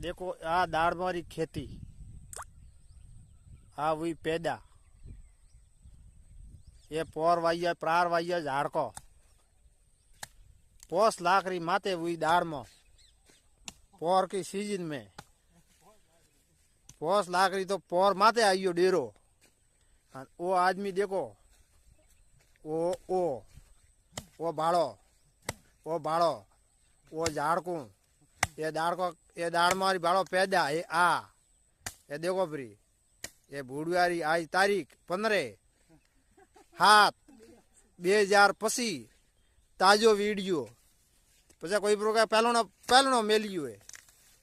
देखो आ दाड़ मारी खेती आ हुई पैदा ये पोर वाइया प्रार वाइया झाड़को पोस लाकड़ी माते हुई दाड़ में पोर की सीजन में पोस लाकड़ी तो पोर माते आइयो डेरो वो आदमी देखो वो बाड़ो वो झाड़कू ये दाड़ मारी बाड़ो पैदा ये आ ये देखो फ्री ये भूडवारी आज तारीख 15/7/2025 ताजो वीडियो पचा कोई प्रो पहलो मेलियो है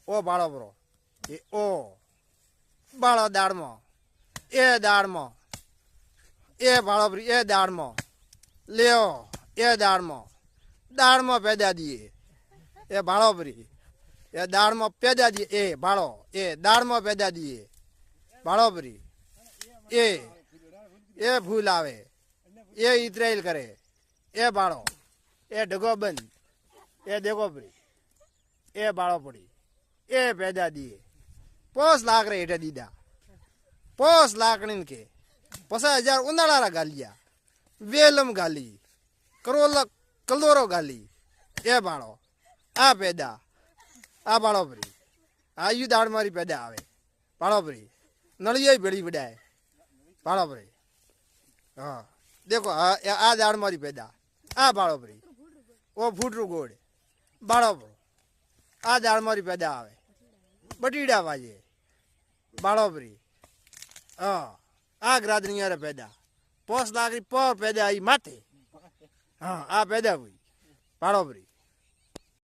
ओ बाड़ो प्रो ये ओ बाड़ो दाड़ में ए बाड़ो फ्री ए दाड़ में लियो ए दाड़ में पैदा दिए ये बाड़ो फ्री ये दाड़ में पैदा दिए ए बाड़ो ए दाड़ में पैदा दिए बाड़ो फ्री ये फूल आवे ये इतराइल करे ये बाड़ो ये ढगो बंद ये देखो फ्री ये बाड़ो पड़ी ये पैदा दिए पोस लाख रे हेठे दीदा पोस लाकड़ी के 50,000 उनाळा गालिया वेलम गाली कलोरो गाली ये बाड़ो आ पैदा आ बाड़ो फ्री आयु दाड़ मारी पैदा आवे बाड़ो फ्री नलिया भेड़ी बढ़ाए बाड़ो फ्री हाँ देखो आ दाड़ मारी पैदा आ बाड़ो फ्री वो फूटरू गोड़ बाड़ो फ्रो आ दाड़ मारी पैदा आवे बटीड़ा वाजे बाड़ो फ्री हाँ आ ग्रादनिया रे पैदा पोस लाकड़ी पर पैदा आई माते हाँ आ पैदा हुई बाड़ो फ्री